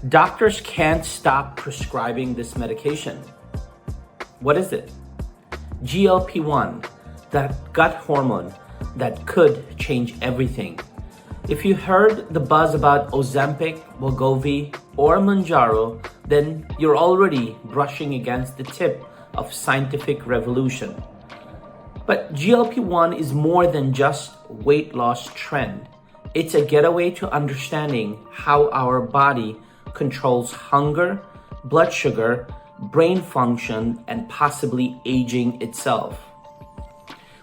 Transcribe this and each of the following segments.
Doctors can't stop prescribing this medication. What is it? GLP-1, that gut hormone that could change everything. If you heard the buzz about Ozempic, Wegovy, or Mounjaro, then you're already brushing against the tip of scientific revolution. But GLP-1 is more than just weight loss trend. It's a getaway to understanding how our body controls hunger, blood sugar, brain function, and possibly aging itself.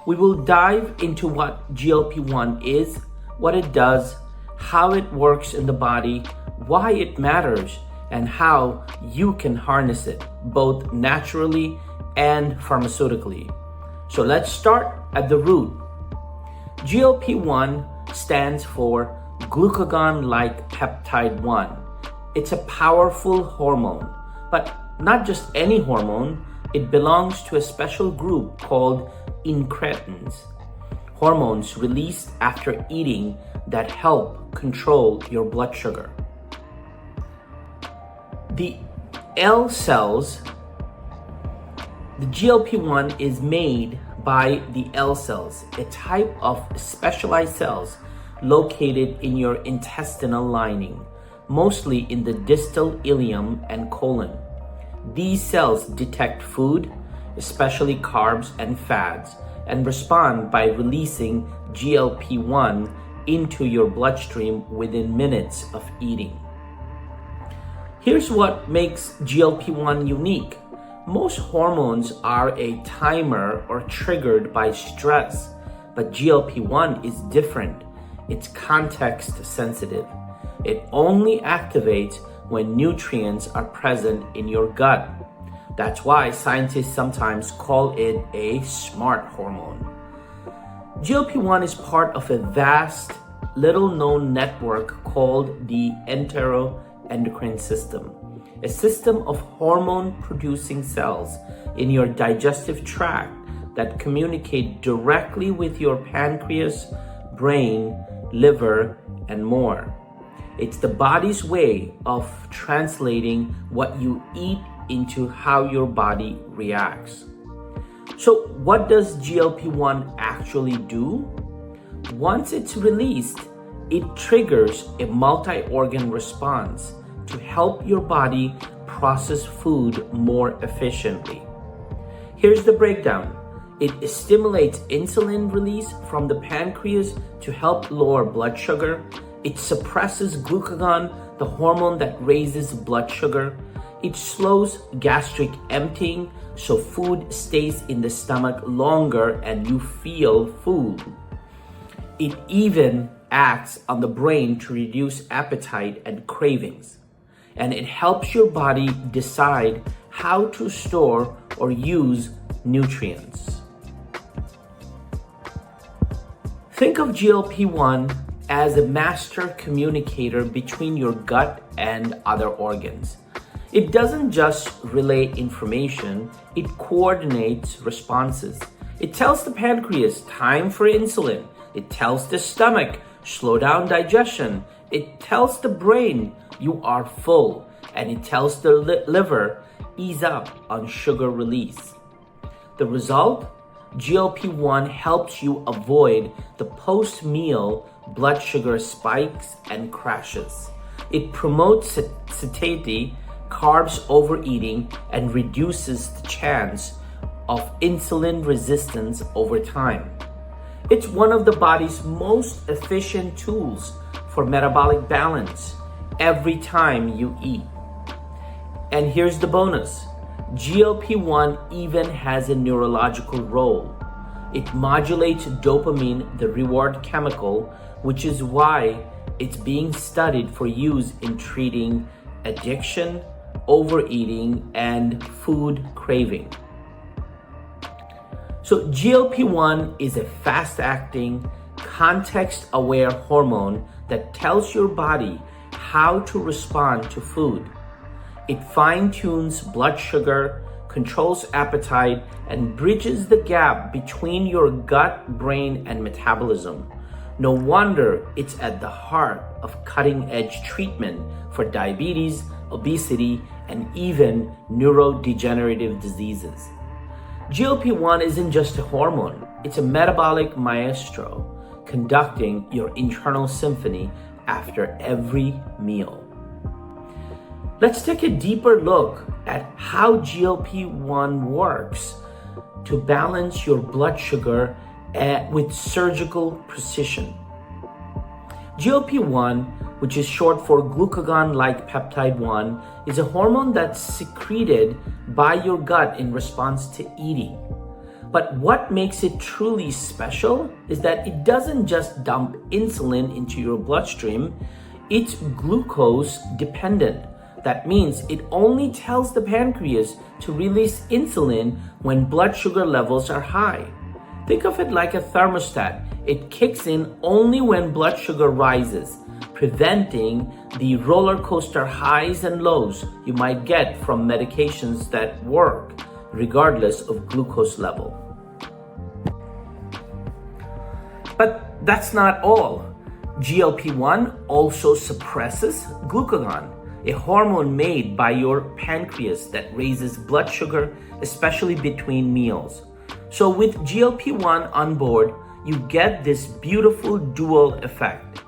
We will dive into what GLP-1 is, what it does, how it works in the body, why it matters, and how you can harness it, both naturally and pharmaceutically. So let's start at the root. GLP-1 stands for glucagon-like peptide 1. It's a powerful hormone, but not just any hormone. It belongs to a special group called incretins, hormones released after eating that help control your blood sugar. The GLP-1 is made by the L cells, a type of specialized cells located in your intestinal lining, mostly in the distal ileum and colon. These cells detect food, especially carbs and fats, and respond by releasing GLP-1 into your bloodstream within minutes of eating. Here's what makes GLP-1 unique. Most hormones are a timer or triggered by stress, but GLP-1 is different. It's context sensitive. It only activates when nutrients are present in your gut. That's why scientists sometimes call it a smart hormone. GLP-1 is part of a vast, little-known network called the enteroendocrine system, a system of hormone-producing cells in your digestive tract that communicate directly with your pancreas, brain, liver, and more. It's the body's way of translating what you eat into how your body reacts. So what does GLP-1 actually do? Once it's released, it triggers a multi-organ response to help your body process food more efficiently. Here's the breakdown. It stimulates insulin release from the pancreas to help lower blood sugar. It suppresses glucagon, the hormone that raises blood sugar. It slows gastric emptying so food stays in the stomach longer and you feel full. It even acts on the brain to reduce appetite and cravings. And it helps your body decide how to store or use nutrients. Think of GLP-1 as a master communicator between your gut and other organs. It doesn't just relay information, it coordinates responses. It tells the pancreas, time for insulin. It tells the stomach, slow down digestion. It tells the brain, you are full. And it tells the liver, ease up on sugar release. The result? GLP-1 helps you avoid the post-meal blood sugar spikes and crashes. It promotes satiety, carbs overeating, and reduces the chance of insulin resistance over time. It's one of the body's most efficient tools for metabolic balance every time you eat. And here's the bonus. GLP-1 even has a neurological role. It modulates dopamine, the reward chemical, which is why it's being studied for use in treating addiction, overeating, and food craving. So GLP-1 is a fast-acting, context-aware hormone that tells your body how to respond to food. It fine-tunes blood sugar, controls appetite, and bridges the gap between your gut, brain, and metabolism. No wonder it's at the heart of cutting-edge treatment for diabetes, obesity, and even neurodegenerative diseases. GLP-1 isn't just a hormone, it's a metabolic maestro conducting your internal symphony after every meal. Let's take a deeper look at how GLP-1 works to balance your blood sugar with surgical precision. GLP-1, which is short for glucagon-like peptide 1, is a hormone that's secreted by your gut in response to eating. But what makes it truly special is that it doesn't just dump insulin into your bloodstream, it's glucose dependent. That means it only tells the pancreas to release insulin when blood sugar levels are high. Think of it like a thermostat. It kicks in only when blood sugar rises, preventing the roller coaster highs and lows you might get from medications that work regardless of glucose level. But that's not all. GLP-1 also suppresses glucagon, a hormone made by your pancreas that raises blood sugar, especially between meals. So with GLP-1 on board, you get this beautiful dual effect.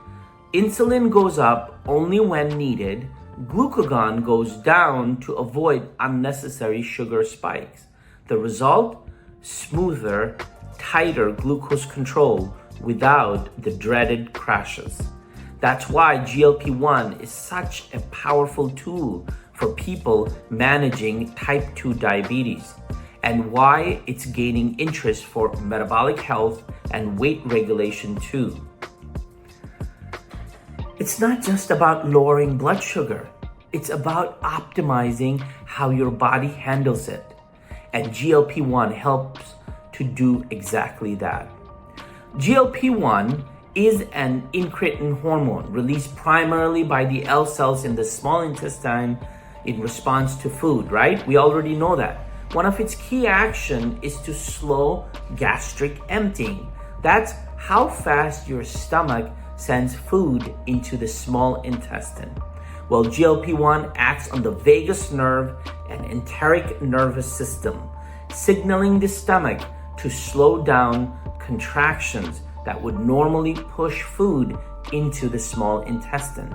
Insulin goes up only when needed, glucagon goes down to avoid unnecessary sugar spikes. The result? Smoother, tighter glucose control without the dreaded crashes. That's why GLP-1 is such a powerful tool for people managing type 2 diabetes, and why it's gaining interest for metabolic health and weight regulation too. It's not just about lowering blood sugar, it's about optimizing how your body handles it. And GLP-1 helps to do exactly that. GLP-1 is an incretin hormone released primarily by the L cells in the small intestine in response to food, right? We already know that. One of its key actions is to slow gastric emptying. That's how fast your stomach sends food into the small intestine. Well, GLP-1 acts on the vagus nerve and enteric nervous system, signaling the stomach to slow down contractions that would normally push food into the small intestine.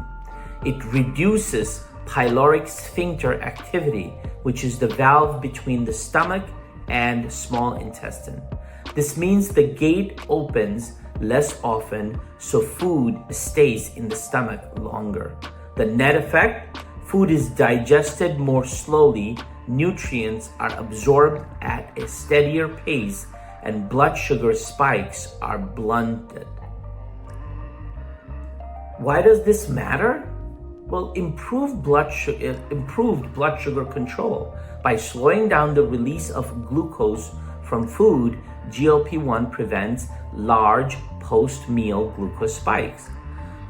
It reduces pyloric sphincter activity, which is the valve between the stomach and small intestine. This means the gate opens less often, so food stays in the stomach longer. The net effect? Food is digested more slowly, nutrients are absorbed at a steadier pace, and blood sugar spikes are blunted. Why does this matter? Well, improved blood sugar control. By slowing down the release of glucose from food, GLP-1 prevents large post-meal glucose spikes.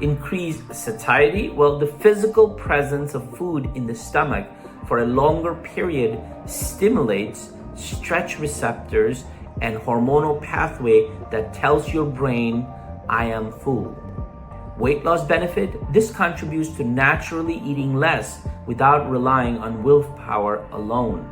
Increased satiety, well, the physical presence of food in the stomach for a longer period stimulates stretch receptors and hormonal pathway that tells your brain, I am full. Weight loss benefit, this contributes to naturally eating less without relying on willpower alone.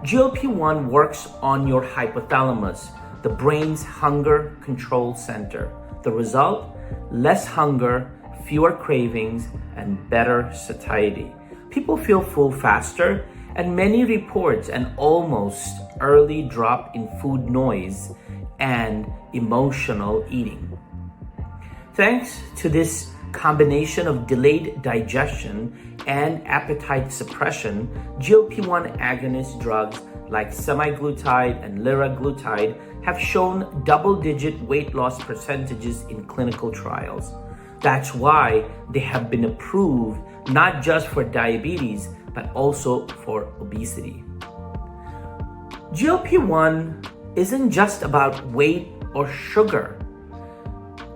GLP-1 works on your hypothalamus, the brain's hunger control center. The result? Less hunger, fewer cravings, and better satiety. People feel full faster, and many reports an almost early drop in food noise and emotional eating. Thanks to this combination of delayed digestion and appetite suppression, GLP-1 agonist drugs like semaglutide and liraglutide have shown double-digit weight loss percentages in clinical trials. That's why they have been approved not just for diabetes, but also for obesity. GLP-1 isn't just about weight or sugar.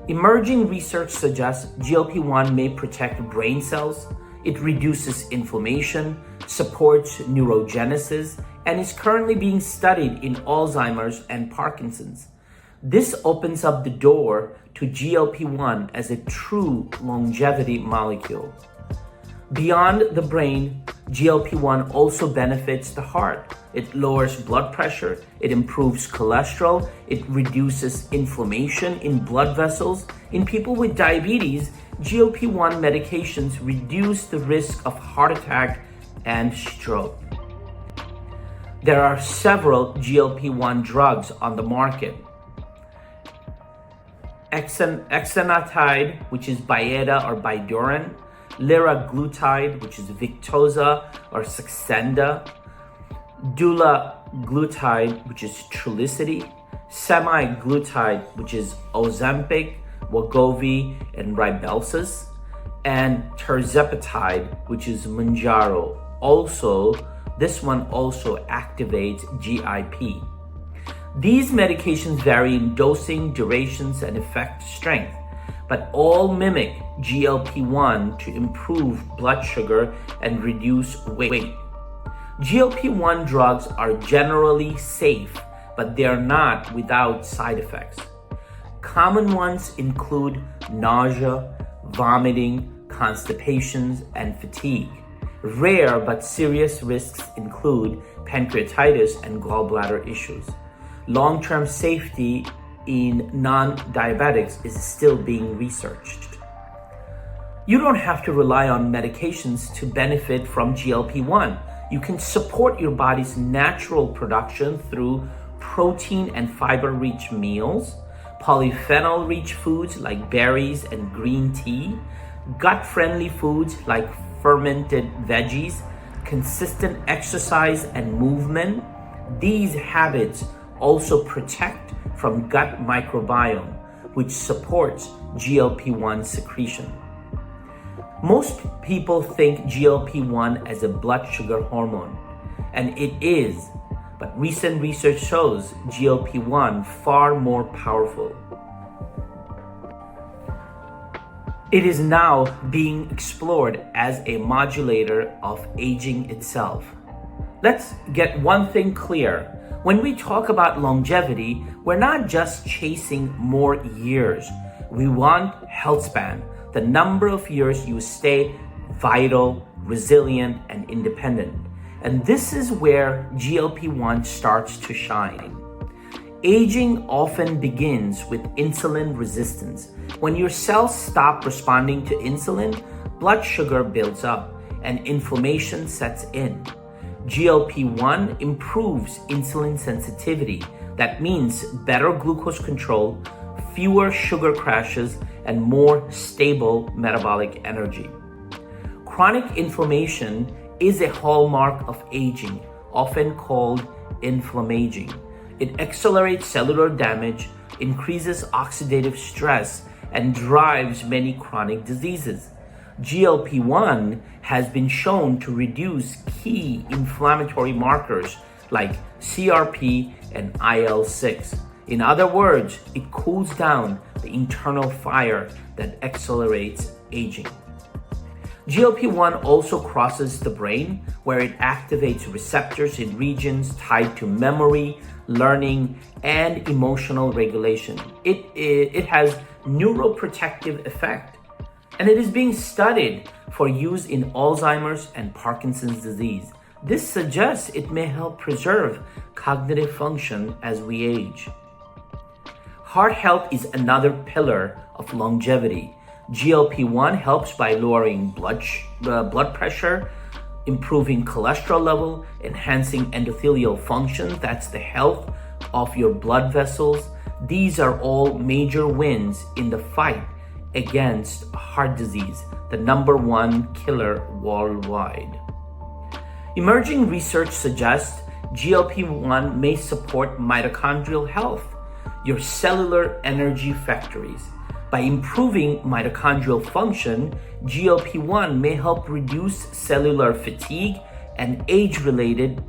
Emerging research suggests GLP-1 may protect brain cells, it reduces inflammation, supports neurogenesis, and is currently being studied in Alzheimer's and Parkinson's. This opens up the door to GLP-1 as a true longevity molecule. Beyond the brain, GLP-1 also benefits the heart. It lowers blood pressure, it improves cholesterol, it reduces inflammation in blood vessels. In people with diabetes, GLP-1 medications reduce the risk of heart attack and stroke. There are several GLP-1 drugs on the market. Exenatide, which is Byetta or Bydureon, liraglutide, which is Victoza or Saxenda, dulaglutide, which is Trulicity, semaglutide, which is Ozempic, Wegovy, and Rybelsus, and tirzepatide, which is Mounjaro. This one also activates GIP. These medications vary in dosing, durations, and effect strength, but all mimic GLP-1 to improve blood sugar and reduce weight. GLP-1 drugs are generally safe, but they are not without side effects. Common ones include nausea, vomiting, constipations, and fatigue. Rare but serious risks include pancreatitis and gallbladder issues. Long-term safety in non-diabetics is still being researched. You don't have to rely on medications to benefit from GLP-1. You can support your body's natural production through protein and fiber-rich meals, polyphenol-rich foods like berries and green tea, gut-friendly foods like fermented veggies, consistent exercise and movement. These habits also protect from gut microbiome, which supports GLP-1 secretion. Most people think GLP-1 as a blood sugar hormone, and it is, but recent research shows GLP-1 far more powerful. It is now being explored as a modulator of aging itself. Let's get one thing clear. When we talk about longevity, we're not just chasing more years. We want health span, the number of years you stay vital, resilient, and independent. And this is where GLP-1 starts to shine. Aging often begins with insulin resistance. When your cells stop responding to insulin, blood sugar builds up and inflammation sets in. GLP-1 improves insulin sensitivity. That means better glucose control, fewer sugar crashes, and more stable metabolic energy. Chronic inflammation is a hallmark of aging, often called inflammaging. It accelerates cellular damage, increases oxidative stress, and drives many chronic diseases. GLP-1 has been shown to reduce key inflammatory markers like CRP and IL-6. In other words, it cools down the internal fire that accelerates aging. GLP-1 also crosses the brain, where it activates receptors in regions tied to memory, learning, and emotional regulation. It has neuroprotective effect, and it is being studied for use in Alzheimer's and Parkinson's disease. This suggests it may help preserve cognitive function as we age. Heart health is another pillar of longevity. GLP-1 helps by lowering blood pressure, improving cholesterol level, enhancing endothelial function, that's the health of your blood vessels. These are all major wins in the fight against heart disease, the #1 killer worldwide. Emerging research suggests GLP-1 may support mitochondrial health, your cellular energy factories. By improving mitochondrial function, GLP-1 may help reduce cellular fatigue and age-related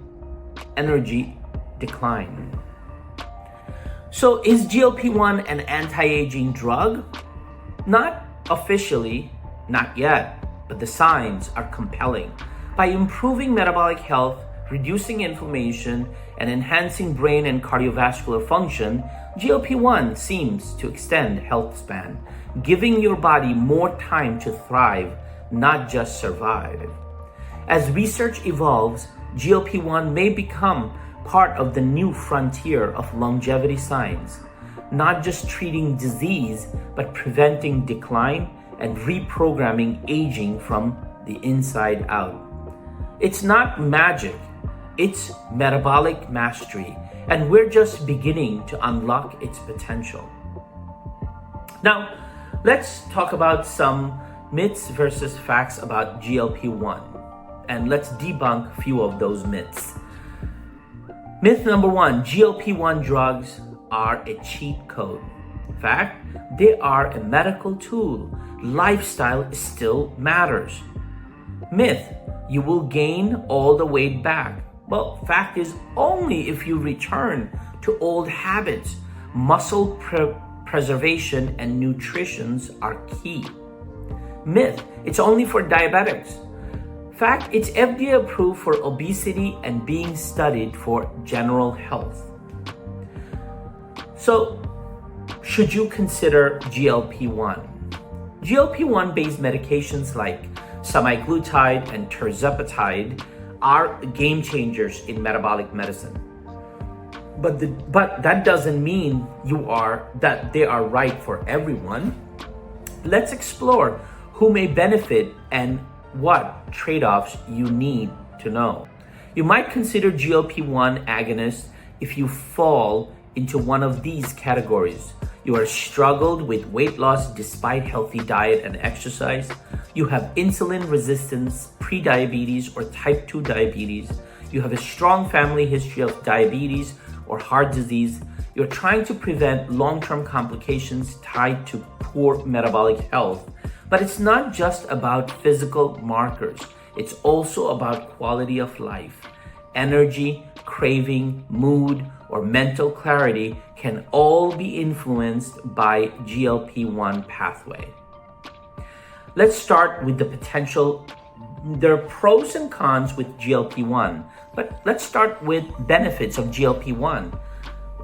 energy decline. So is GLP-1 an anti-aging drug? Not officially, not yet, but the signs are compelling. By improving metabolic health, reducing inflammation, and enhancing brain and cardiovascular function, GLP-1 seems to extend health span, giving your body more time to thrive, not just survive. As research evolves, GLP-1 may become part of the new frontier of longevity science, not just treating disease, but preventing decline and reprogramming aging from the inside out. It's not magic, it's metabolic mastery, and we're just beginning to unlock its potential. Now, let's talk about some myths versus facts about GLP-1, and let's debunk a few of those myths. Myth number one, GLP-1 drugs are a cheat code. Fact, they are a medical tool. Lifestyle still matters. Myth, you will gain all the weight back. Well, fact is only if you return to old habits. Muscle preservation and nutrition are key. Myth, it's only for diabetics. Fact, it's FDA approved for obesity and being studied for general health. So, should you consider GLP-1? GLP-1 based medications like semaglutide and tirzepatide are game changers in metabolic medicine. But that doesn't mean that they are right for everyone. Let's explore who may benefit and what trade-offs you need to know. You might consider GLP-1 agonists if you fall into one of these categories. You are struggled with weight loss despite healthy diet and exercise. You have insulin resistance, prediabetes, or type 2 diabetes. You have a strong family history of diabetes or heart disease. You're trying to prevent long-term complications tied to poor metabolic health. But it's not just about physical markers. It's also about quality of life. Energy, craving, mood, or mental clarity can all be influenced by GLP-1 pathway. Let's start with the potential. There are pros and cons with GLP-1, but let's start with benefits of GLP-1.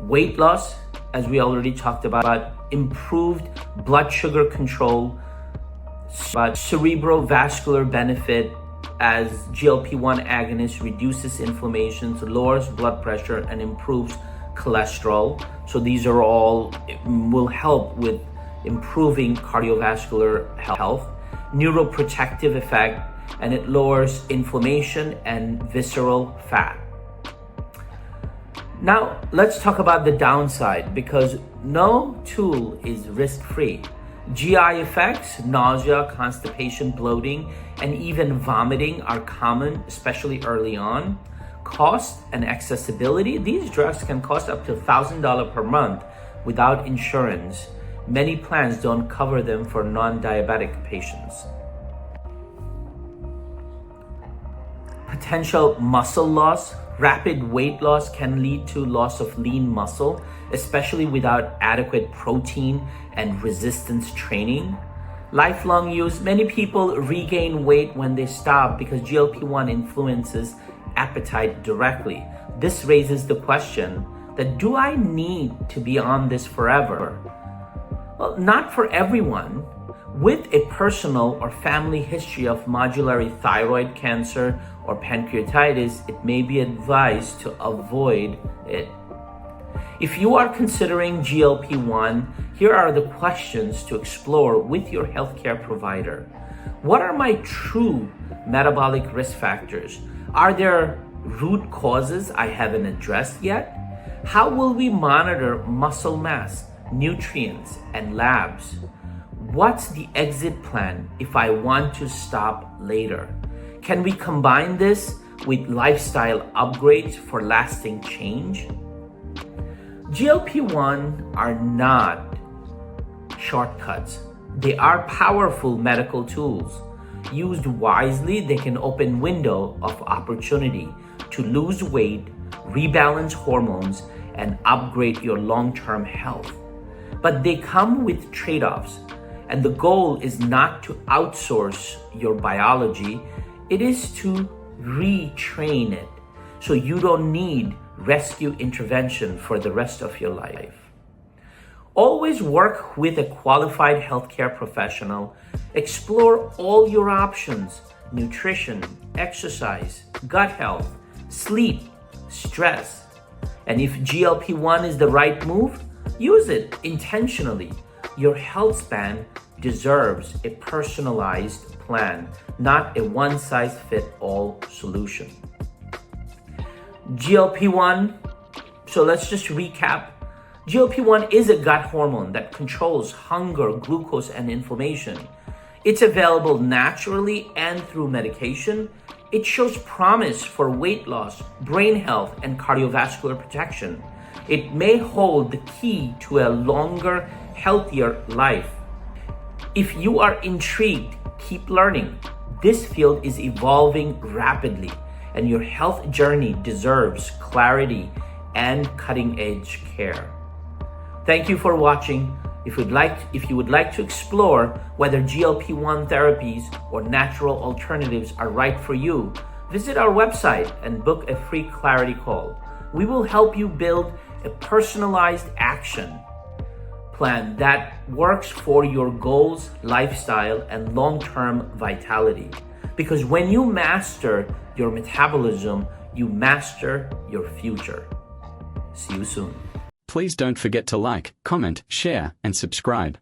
Weight loss, as we already talked about, improved blood sugar control, cerebrovascular benefit as GLP-1 agonist reduces inflammation, lowers blood pressure, and improves cholesterol. So these are all will help with improving cardiovascular health, neuroprotective effect, and it lowers inflammation and visceral fat. Now, let's talk about the downside, because no tool is risk-free. GI effects, nausea, constipation, bloating, and even vomiting are common, especially early on. Cost and accessibility, these drugs can cost up to $1,000 per month without insurance. Many plans don't cover them for non-diabetic patients. Potential muscle loss. Rapid weight loss can lead to loss of lean muscle, especially without adequate protein and resistance training. Lifelong use. Many people regain weight when they stop because GLP-1 influences appetite directly. This raises the question that, do I need to be on this forever? Well, not for everyone. With a personal or family history of medullary thyroid cancer or pancreatitis, it may be advised to avoid it. If you are considering GLP-1, here are the questions to explore with your healthcare provider. What are my true metabolic risk factors? Are there root causes I haven't addressed yet? How will we monitor muscle mass, nutrients, and labs? What's the exit plan if I want to stop later? Can we combine this with lifestyle upgrades for lasting change? GLP-1 are not shortcuts. They are powerful medical tools. Used wisely, they can open window of opportunity to lose weight, rebalance hormones, and upgrade your long-term health. But they come with trade-offs. And the goal is not to outsource your biology, it is to retrain it. so you don't need rescue intervention for the rest of your life. Always work with a qualified healthcare professional. Explore all your options: nutrition, exercise, gut health, sleep, stress. And if GLP-1 is the right move, use it intentionally. Your health span deserves a personalized plan, not a one-size-fits-all solution. GLP-1, so let's just recap. GLP-1 is a gut hormone that controls hunger, glucose, and inflammation. It's available naturally and through medication. It shows promise for weight loss, brain health, and cardiovascular protection. It may hold the key to a longer, healthier life. If you are intrigued, keep learning. This field is evolving rapidly, and your health journey deserves clarity and cutting-edge care. Thank you for watching. If you would like to explore whether GLP-1 therapies or natural alternatives are right for you, visit our website and book a free clarity call. We will help you build a personalized action plan that works for your goals, lifestyle, and long-term vitality. Because when you master your metabolism, you master your future. See you soon. Please don't forget to like, comment, share, and subscribe.